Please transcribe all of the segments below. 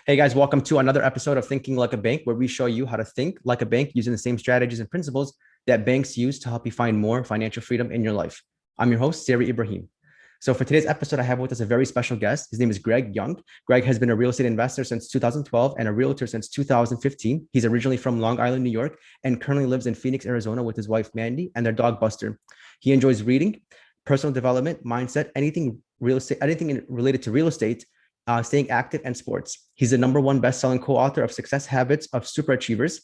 Hey guys, welcome to another episode of Thinking Like a Bank, where we show you how to think like a bank using the same strategies and principles that banks use to help you find more financial freedom in your life. I'm your host, Sari Ibrahim. So for today's episode, I have with us a very special guest. His name is Greg Junge. Greg has been a real estate investor since 2012 and a realtor since 2015. He's originally from Long Island, New York, and currently lives in Phoenix, Arizona with his wife, Mandy, and their dog, Buster. He enjoys reading, personal development, mindset, anything real estate, anything related to real estate, staying active, and sports. He's the #1 best-selling co-author of Success Habits of Super Achievers.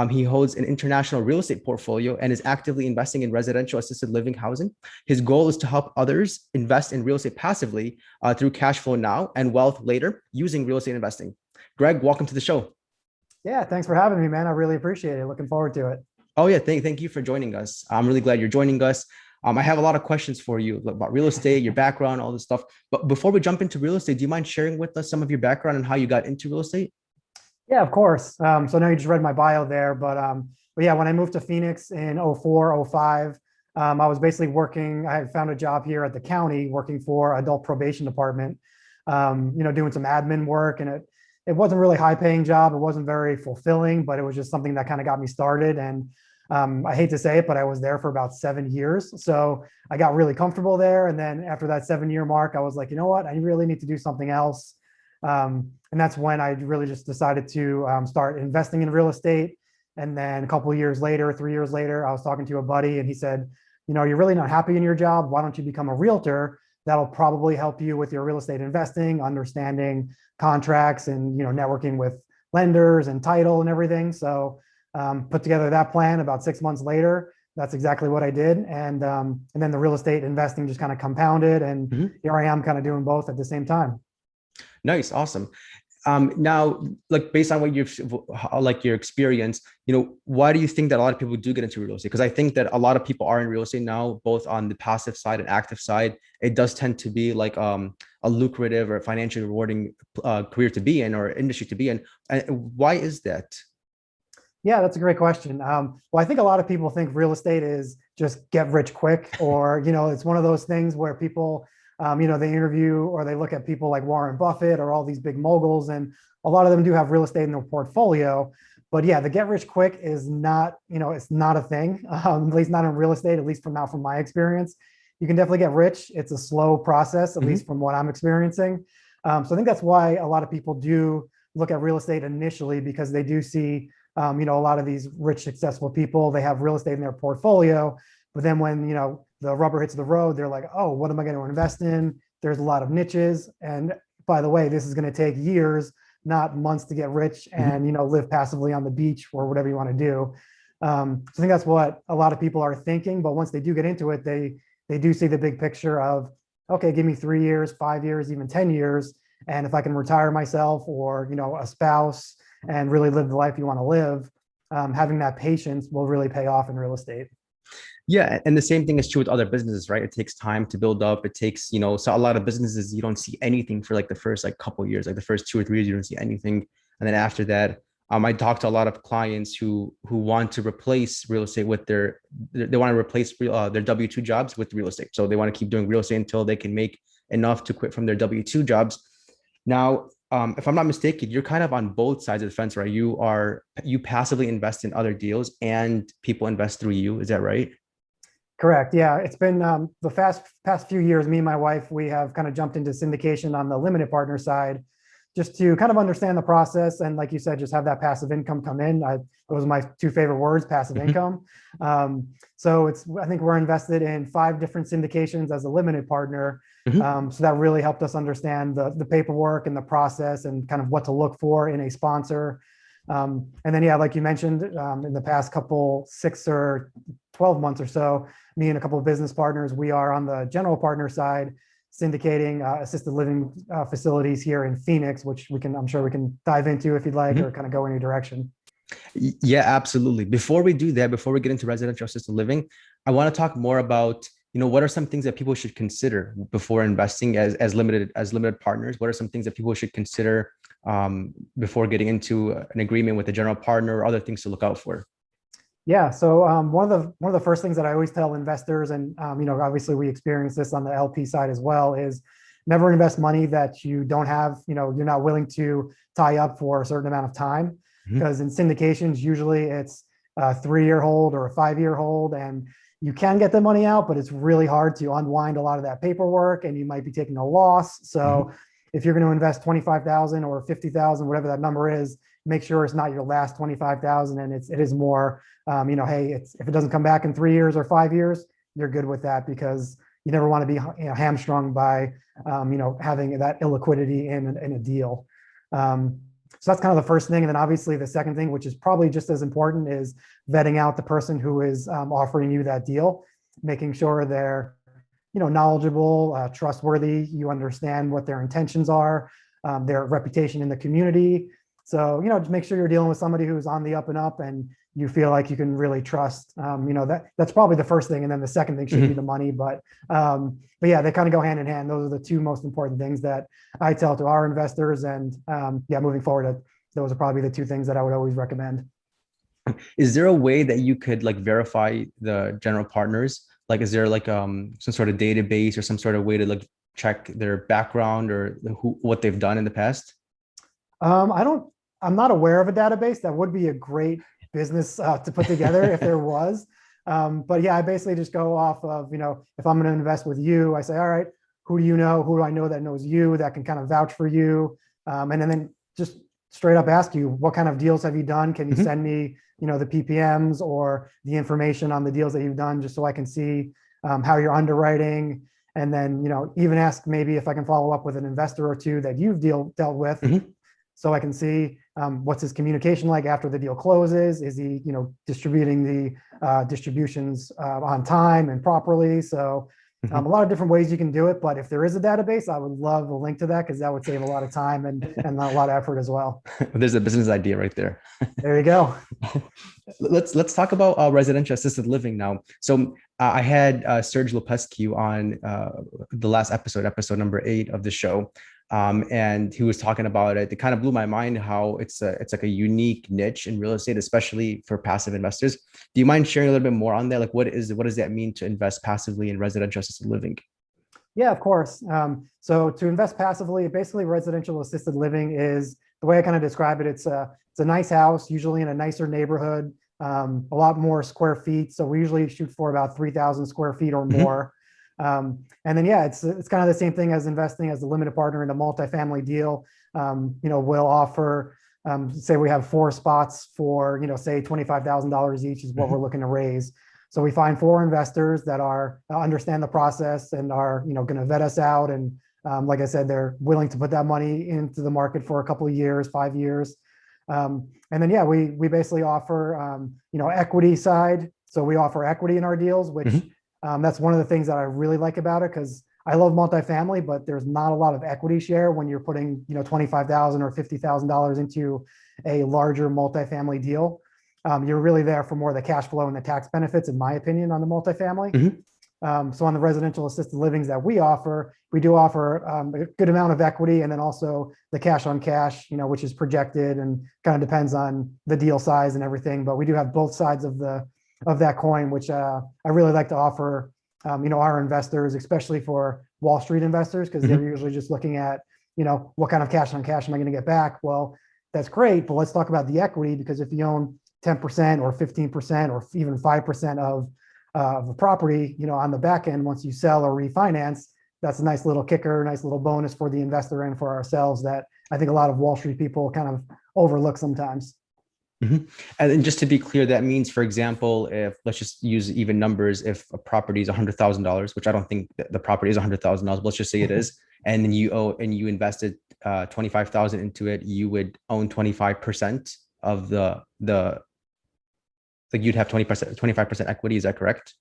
He holds an international real estate portfolio and is actively investing in residential assisted living housing. His goal is to help others invest in real estate passively through cash flow now and wealth later using real estate investing. Greg, welcome to the show. Yeah, thanks for having me, man. I really appreciate it. Looking forward to it. Oh yeah, thank you for joining us. I'm really glad you're joining us. I have a lot of questions for you about real estate, your background, all this stuff. But before we jump into real estate, do you mind sharing with us some of your background and how you got into real estate? Yeah, of course. So now you just read my bio there, but yeah, when I moved to Phoenix in '04, '05, I was basically working. I had found a job here at the county working for adult probation department, doing some admin work, and it wasn't really high paying job. It wasn't very fulfilling, but it was just something that kind of got me started. And I hate to say it, but I was there for about 7 years. So I got really comfortable there. And then after that 7 year mark, I was like, you know what, I really need to do something else. And that's when I really just decided to start investing in real estate. And then a couple of years later, 3 years later, I was talking to a buddy and he said, you're really not happy in your job. Why don't you become a realtor? That'll probably help you with your real estate investing, understanding contracts and, networking with lenders and title and everything. So put together that plan about 6 months later. That's exactly what I did. And then the real estate investing just kind of compounded. And here I am kind of doing both at the same time. Nice. Awesome. Now, like based on what you've like your experience, why do you think that a lot of people do get into real estate? Because I think that a lot of people are in real estate now, both on the passive side and active side. It does tend to be like a lucrative or financially rewarding career to be in or industry to be in. And why is that? Yeah, that's a great question. Well, I think a lot of people think real estate is just get rich quick, or, it's one of those things where people, they interview or they look at people like Warren Buffett or all these big moguls, and a lot of them do have real estate in their portfolio. But yeah, the get rich quick is not, it's not a thing, at least not in real estate, at least from my experience. You can definitely get rich. It's a slow process, at least from what I'm experiencing. So I think that's why a lot of people do look at real estate initially, because they do see a lot of these rich, successful people, they have real estate in their portfolio. But then when, the rubber hits the road, they're like, oh, what am I going to invest in? There's a lot of niches. And by the way, this is going to take years, not months to get rich and, live passively on the beach or whatever you want to do. So I think that's what a lot of people are thinking. But once they do get into it, they do see the big picture of, okay, give me 3 years, 5 years, even 10 years. And if I can retire myself or, a spouse and really live the life you want to live, having that patience will really pay off in real estate. Yeah, and the same thing is true with other businesses, right? It takes time to build up. It takes, so a lot of businesses you don't see anything for like the first like couple of years, like the first 2 or 3 years you don't see anything, and then after that, I talk to a lot of clients who want to replace real estate with they want to replace their W-2 jobs with real estate. So they want to keep doing real estate until they can make enough to quit from their W-2 jobs. Now, if I'm not mistaken, you're kind of on both sides of the fence, right? You passively invest in other deals and people invest through you. Is that right? Correct. Yeah, it's been the past few years. Me and my wife, we have kind of jumped into syndication on the limited partner side, just to kind of understand the process. And like you said, just have that passive income come in. Those are my two favorite words: passive income. So I think we're invested in 5 different syndications as a limited partner. So that really helped us understand the paperwork and the process and kind of what to look for in a sponsor. And then, yeah, like you mentioned, in the past couple 6 or 12 months or so, me and a couple of business partners, we are on the general partner side, syndicating assisted living facilities here in Phoenix, which I'm sure we can dive into if you'd like, or kind of go in your direction. Yeah, absolutely. Before we do that, before we get into residential assisted living, I want to talk more about, what are some things that people should consider before investing as limited partners? What are some things that people should consider before getting into an agreement with a general partner, or other things to look out for? Yeah. So one of the first things that I always tell investors, and obviously we experience this on the LP side as well, is never invest money that you don't have, you're not willing to tie up for a certain amount of time. Mhm. Because in syndications, usually it's a 3-year hold or a 5-year hold, and you can get the money out, but it's really hard to unwind a lot of that paperwork, and you might be taking a loss. So Mhm. if you're going to invest 25,000 or 50,000, whatever that number is, make sure it's not your last 25,000, and it is more, hey, if it doesn't come back in 3 years or 5 years, you're good with that, because you never want to be hamstrung by having that illiquidity in a deal. So that's kind of the first thing. And then obviously the second thing, which is probably just as important, is vetting out the person who is offering you that deal, making sure they're knowledgeable, trustworthy, you understand what their intentions are, their reputation in the community. So, just make sure you're dealing with somebody who's on the up and up, and you feel like you can really trust. That's probably the first thing. And then the second thing should be the money. But yeah, they kind of go hand in hand. Those are the two most important things that I tell to our investors. And yeah, moving forward, those are probably the two things that I would always recommend. Is there a way that you could like verify the general partners? Like, is there like some sort of database or some sort of way to like check their background or what they've done in the past? I don't, I'm not aware of a database. That would be a great business to put together if there was. But yeah, I basically just go off of, if I'm going to invest with you, I say, all right, who do you know? Who do I know that knows you, that can kind of vouch for you? And then just straight up ask you, what kind of deals have you done? Can you Mhm. send me, the PPMs or the information on the deals that you've done, just so I can see how you're underwriting. And then, even ask maybe if I can follow up with an investor or two that you've dealt with, Mhm. so I can see what's his communication like after the deal closes. Is he, distributing the distributions on time and properly? So a Mhm. lot of different ways you can do it. But if there is a database, I would love a link to that, because that would save a lot of time and a lot of effort as well. There's a business idea right there. There you go. Let's talk about residential assisted living now. So I had Serge Lopescu on the last episode number 8 of the show, and he was talking about it. It kind of blew my mind how it's like a unique niche in real estate, especially for passive investors. Do you mind sharing a little bit more on that? Like, what does that mean to invest passively in residential assisted living? Yeah, of course. So to invest passively, basically residential assisted living is the way I kind of describe it. It's a nice house, usually in a nicer neighborhood, a lot more square feet. So we usually shoot for about 3,000 square feet or Mhm. more. And then yeah, it's kind of the same thing as investing as a limited partner in a multifamily deal. We'll offer, say we have 4 spots for, say $25,000 each is what we're Mhm. looking to raise. So we find 4 investors that are understand the process and are going to vet us out, and like I said, they're willing to put that money into the market for a couple of years, 5 years, and then yeah, we basically offer equity side. So we offer equity in our deals, which Mhm. that's one of the things that I really like about it, because I love multifamily, but there's not a lot of equity share when you're putting 25,000 or $50,000 into a larger multifamily deal. You're really there for more of the cash flow and the tax benefits, in my opinion, on the multifamily. Mhm. So on the residential assisted livings that we do offer a good amount of equity, and then also the cash on cash, which is projected and kind of depends on the deal size and everything. But we do have both sides of that coin, which I really like to offer, our investors, especially for Wall Street investors, because they're Mhm. usually just looking at, what kind of cash on cash am I going to get back? Well, that's great, but let's talk about the equity, because if you own 10% or 15% or even 5% of a property, on the back end, once you sell or refinance, that's a nice little kicker, nice little bonus for the investor and for ourselves, that I think a lot of Wall Street people kind of overlook sometimes. Mhm. And then just to be clear, that means, for example, if let's just use even numbers, if a property is $100,000, which I don't think that the property is $100,000, but let's just say it is, and then you invested 25,000 into it, you would own 25% of the like you'd have 20%, 25% equity. Is that correct?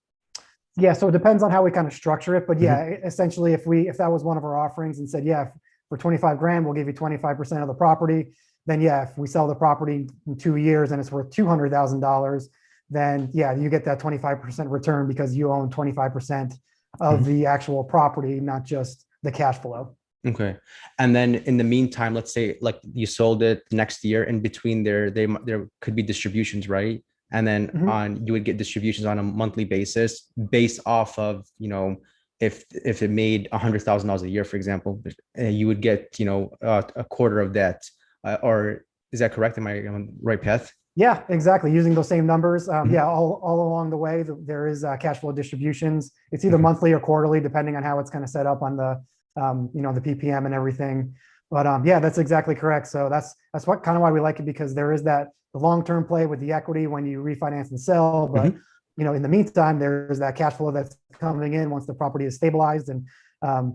Yeah, so it depends on how we kind of structure it, but yeah, Mhm. essentially, if that was one of our offerings and said, yeah, for 25 grand, we'll give you 25% of the property, then yeah, if we sell the property in 2 years and it's worth $200,000, then yeah, you get that 25% return, because you own 25% of Mhm. the actual property, not just the cash flow. Okay. And then in the meantime, let's say like you sold it next year, in between there could be distributions, right? And then Mhm. on you would get distributions on a monthly basis based off of, if it made $100,000 a year, for example, you would get, a quarter of that. Or is that correct? Am I on the right path? Yeah, exactly. Using those same numbers. Mhm. Yeah, all along the way, there is cash flow distributions. It's either Okay. monthly or quarterly, depending on how it's kind of set up on the PPM and everything. But yeah, that's exactly correct. So that's what kind of why we like it, because there is the long-term play with the equity when you refinance and sell. But Mhm. in the meantime, there's that cash flow that's coming in once the property is stabilized. And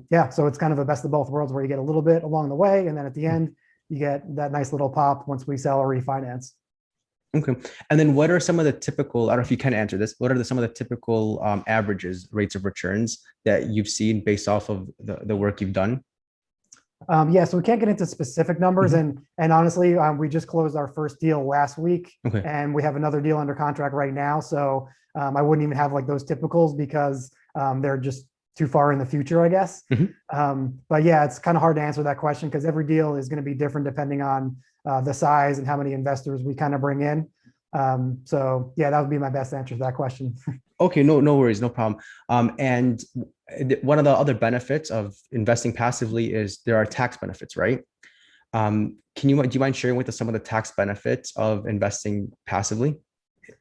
yeah, so it's kind of a best of both worlds where you get a little bit along the way, and then at the end, you get that nice little pop once we sell or refinance. Okay. And then what are some of the typical, I don't know if you can answer this, what are some of the typical averages, rates of returns that you've seen based off of the work you've done? Yeah, so we can't get into specific numbers, Mhm. and honestly, we just closed our first deal last week, Okay. and we have another deal under contract right now. So I wouldn't even have like those typicals because they're just too far in the future, I guess. Mhm. But yeah, it's kind of hard to answer that question because every deal is going to be different depending on the size and how many investors we kind of bring in. So yeah, that would be my best answer to that question. Okay, no worries, no problem. And one of the other benefits of investing passively is there are tax benefits, right? Do you mind sharing with us some of the tax benefits of investing passively?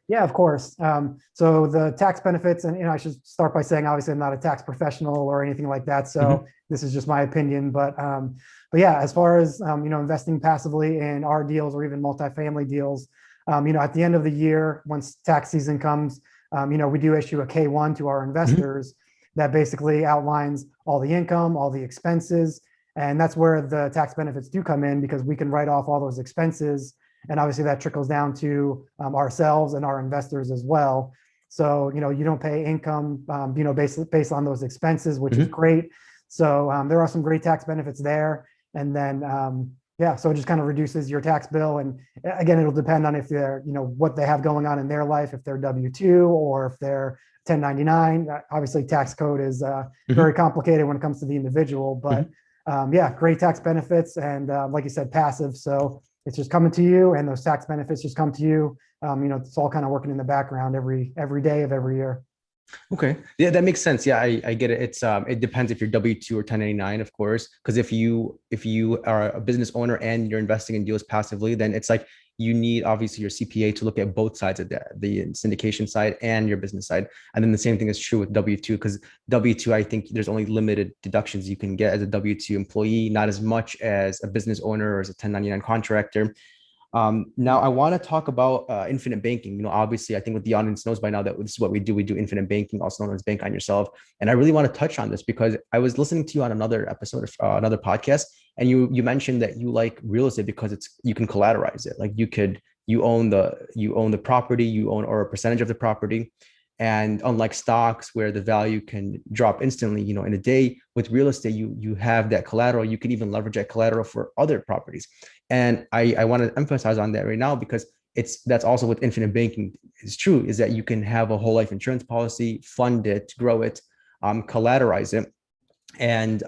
Yeah, of course. So the tax benefits, and I should start by saying, obviously, I'm not a tax professional or anything like that. So Mhm. this is just my opinion. But yeah, as far as investing passively in our deals or even multifamily deals, at the end of the year, once tax season comes, we do issue a K-1 to our Mhm. investors that basically outlines all the income, all the expenses, and that's where the tax benefits do come in because we can write off all those expenses, and obviously that trickles down to ourselves and our investors as well. So you don't pay income based on those expenses, which is Mhm. great. So there are some great tax benefits there. And then yeah, so it just kind of reduces your tax bill. And again, it'll depend on if they're what they have going on in their life, if they're W-2 or if they're 1099. Obviously tax code is very Mhm. complicated when it comes to the individual, but Mhm. yeah, great tax benefits. And like you said, passive. So it's just coming to you, and those tax benefits just come to you. It's all kind of working in the background every day of every year. Okay. Yeah, that makes sense. Yeah, I get it. It depends if you're W-2 or 1099, of course. Because if you are a business owner and you're investing in deals passively, then it's like you need obviously your CPA to look at both sides of that, the syndication side and your business side. And then the same thing is true with W-2, because W-2, I think there's only limited deductions you can get as a W-2 employee, not as much as a business owner or as a 1099 contractor. Now I want to talk about infinite banking. Obviously, I think what the audience knows by now that this is what we do. We do infinite banking, also known as bank on yourself. And I really want to touch on this because I was listening to you on another episode of another podcast, and you mentioned that you like real estate because you can collateralize it. Like you own the property, you own or a percentage of the property. And unlike stocks where the value can drop instantly, in a day, with real estate, you have that collateral. You can even leverage that collateral for other properties. And I want to emphasize on that right now because that's also what infinite banking is true, is that you can have a whole life insurance policy, fund it, grow it, collateralize it, and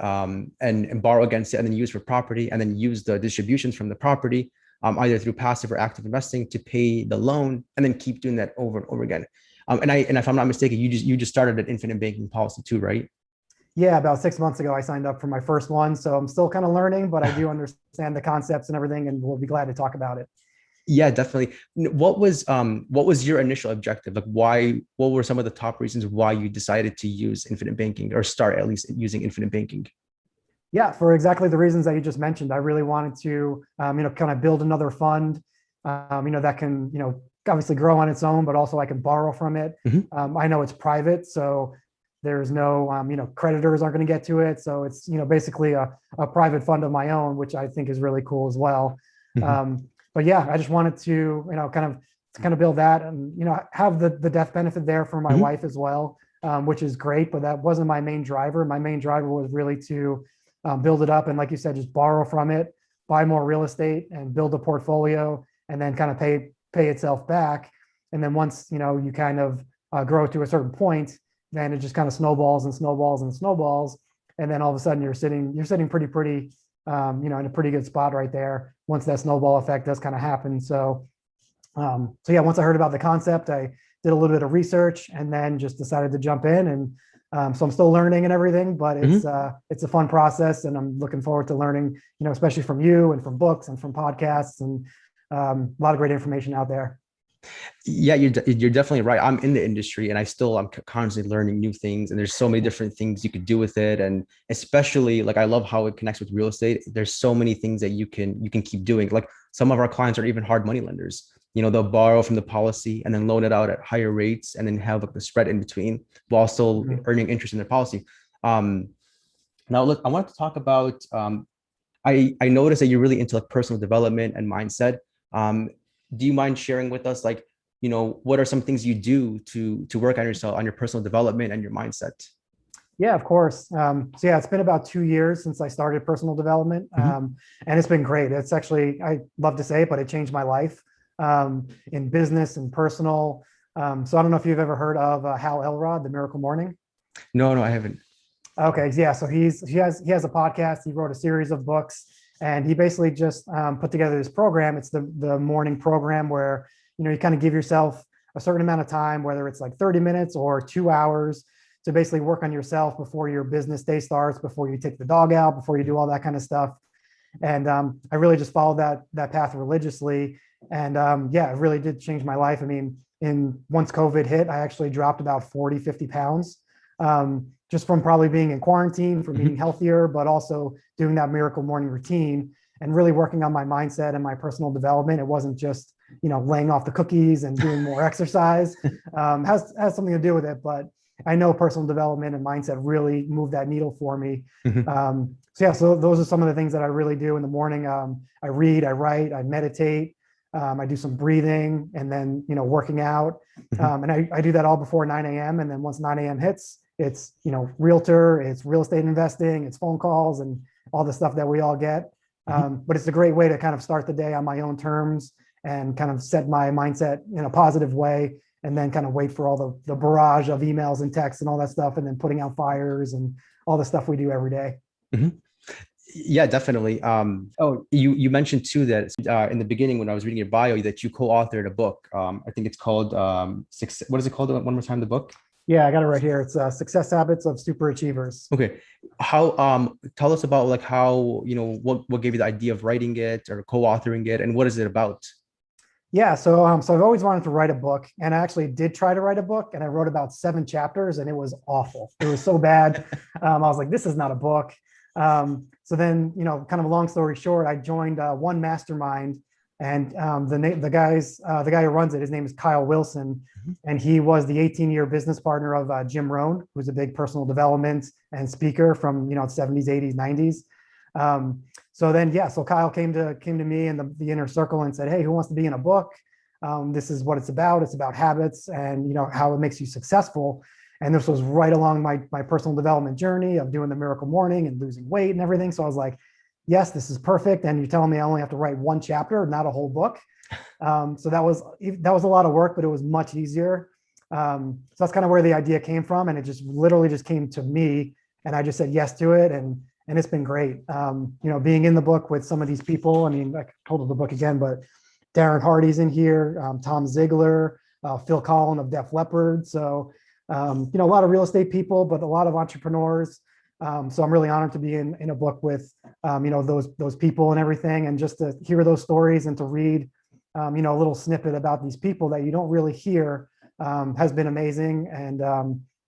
borrow against it, and then use for property, and then use the distributions from the property, either through passive or active investing to pay the loan, and then keep doing that over and over again. And if I'm not mistaken, you just started an infinite banking policy too, right? Yeah, about 6 months ago, I signed up for my first one, so I'm still kind of learning, but I do understand the concepts and everything, and we'll be glad to talk about it. Yeah, definitely. What was your initial objective? Like what were some of the top reasons why you decided to use infinite banking or start at least using infinite banking? Yeah, for exactly the reasons that you just mentioned. I really wanted to, kind of build another fund, that can, obviously grow on its own, but also I can borrow from it. Mhm. I know it's private, so there's no, creditors aren't going to get to it. So it's, basically a private fund of my own, which I think is really cool as well. Mhm. But yeah, I just wanted to, kind of build that and, have the death benefit there for my Mhm. wife as well, which is great. But that wasn't my main driver. My main driver was really to build it up, and like you said, just borrow from it, buy more real estate, and build a portfolio, and then kind of pay itself back. And then once you kind of grow to a certain point, then it just kind of snowballs and snowballs and snowballs, and then all of a sudden you're sitting pretty in a pretty good spot right there once that snowball effect does kind of happen. So yeah, once I heard about the concept, I did a little bit of research and then just decided to jump in, and So I'm still learning and everything, but Mhm. it's a fun process, and I'm looking forward to learning, especially from you and from books and from podcasts, and a lot of great information out there. Yeah, you're definitely right. I'm in the industry and I'm constantly learning new things, and there's so many different things you could do with it. And especially like I love how it connects with real estate. There's so many things that you can keep doing. Like some of our clients are even hard money lenders. They'll borrow from the policy and then loan it out at higher rates and then have like the spread in between while still Mhm. earning interest in their policy. Um, Now look, I wanted to talk about I noticed that you're really into like personal development and mindset. Um, do you mind sharing with us like, what are some things you do to work on yourself, on your personal development and your mindset? Yeah, of course. So yeah, it's been about 2 years since I started personal development, Mhm. and it's been great. It's actually, I love to say it, but it changed my life in business and personal. So I don't know if you've ever heard of Hal Elrod, The Miracle Morning. No, no, I haven't. Okay, yeah. So he has a podcast. He wrote a series of books, and he basically just put together this program. It's the morning program where you kind of give yourself a certain amount of time, whether it's like 30 minutes or 2 hours, to basically work on yourself before your business day starts, before you take the dog out, before you do all that kind of stuff. And I really just followed that path religiously, and yeah, it really did change my life. I mean, in once COVID hit, I actually dropped about 40, 50 pounds. Just from probably being in quarantine, from eating Mhm. healthier, but also doing that miracle morning routine and really working on my mindset and my personal development. It wasn't just, laying off the cookies and doing more exercise. Has something to do with it, but I know personal development and mindset really moved that needle for me. Mhm. So those are some of the things that I really do in the morning. I read, I write, I meditate, I do some breathing, and then working out, Mhm. and I do that all before 9 a.m. And then once 9 a.m. hits, it's realtor, it's real estate investing, it's phone calls, and all the stuff that we all get. Mhm. But it's a great way to kind of start the day on my own terms and kind of set my mindset in a positive way, and then kind of wait for all the barrage of emails and texts and all that stuff, and then putting out fires and all the stuff we do every day. Mhm. Yeah, definitely. Oh, you mentioned too that in the beginning when I was reading your bio that you co-authored a book. I think it's called what is it called? One more time, the book. Yeah, I got it right here. It's Success Habits of Super Achievers. Okay. How tell us about like how, what gave you the idea of writing it or co-authoring it and what is it about? Yeah, so I've always wanted to write a book, and I actually did try to write a book, and I wrote about 7 chapters, and it was awful. It was so bad. I was like, this is not a book. So then, kind of a long story short, I joined one mastermind, and the guy who runs it, his name is Kyle Wilson, Mhm. and he was the 18-year business partner of Jim Rohn, who's a big personal development and speaker from 70s, 80s, 90s. Um, so then, yeah, so Kyle came to me in the inner circle and said, "Hey, who wants to be in a book? This is what it's about. It's about habits and how it makes you successful." And this was right along my personal development journey of doing the miracle morning and losing weight and everything. So I was like, "Yes, this is perfect." And you're telling me I only have to write one chapter, not a whole book. So that was a lot of work, but it was much easier. So that's kind of where the idea came from, and it just literally just came to me, and I just said yes to it, and it's been great. Being in the book with some of these people. I mean, I told the book again, but Darren Hardy's in here, Tom Ziegler, Phil Collin of Def Leppard. So, a lot of real estate people, but a lot of entrepreneurs. So I'm really honored to be in a book with, those people and everything, and just to hear those stories and to read, a little snippet about these people that you don't really hear, has been amazing. And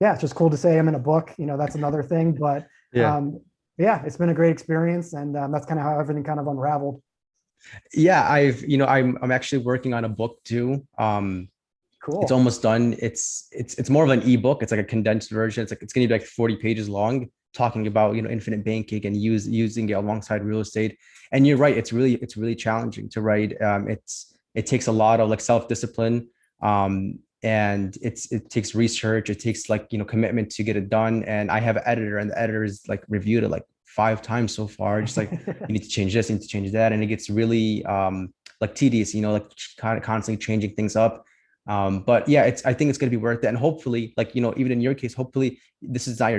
yeah, it's just cool to say I'm in a book. That's another thing, but Yeah. um, yeah, it's been a great experience, and that's kind of how everything kind of unraveled. Yeah, I'm actually working on a book too. It's Cool. almost done. It's more of an ebook. It's like a condensed version. It's going to be like 40 pages long, talking about infinite banking and using it alongside real estate. And you're right. It's really challenging to write. It takes a lot of like self-discipline, and it takes research. It takes like commitment to get it done. And I have an editor, and the editor is like reviewed it like 5 times so far. Just like you need to change this, you need to change that, and it gets really like tedious. Like kind of constantly changing things up. But yeah, I think it's going to be worth it. And hopefully, like, even in your case, hopefully this is not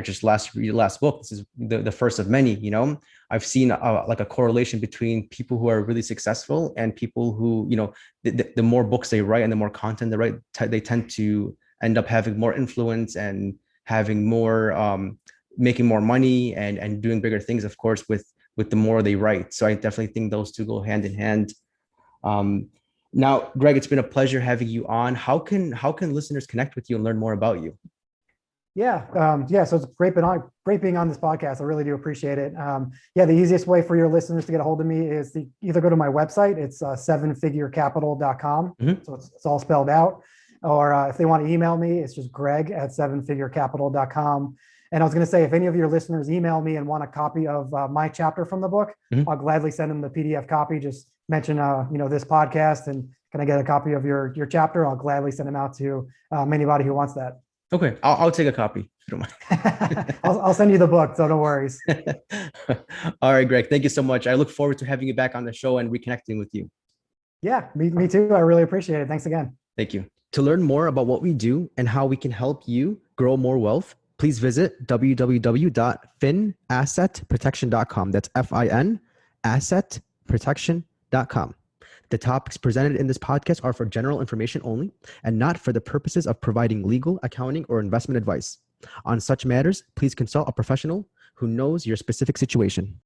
your last book. This is the first of many, I've seen like a correlation between people who are really successful and people who, the more books they write and the more content they write, they tend to end up having more influence and having more, making more money and doing bigger things, of course, with the more they write. So I definitely think those two go hand in hand. Now, Greg, it's been a pleasure having you on. How can listeners connect with you and learn more about you? Yeah. So it's great being on this podcast. I really do appreciate it. Yeah, the easiest way for your listeners to get a hold of me is to either go to my website. It's sevenfigurecapital.com. Mhm. So it's all spelled out. Or if they want to email me, it's just greg@sevenfigurecapital.com. And I was going to say, if any of your listeners email me and want a copy of my chapter from the book, Mhm. I'll gladly send them the PDF copy. Just mention, this podcast, and can I get a copy of your chapter? I'll gladly send them out to anybody who wants that. Okay, I'll take a copy if you don't mind. I'll send you the book, so no worries. All right, Greg, thank you so much. I look forward to having you back on the show and reconnecting with you. Yeah, me too. I really appreciate it. Thanks again. Thank you. To learn more about what we do and how we can help you grow more wealth, please visit www.finassetprotection.com. That's FIN, assetprotection.com. The topics presented in this podcast are for general information only and not for the purposes of providing legal, accounting, or investment advice. On such matters, please consult a professional who knows your specific situation.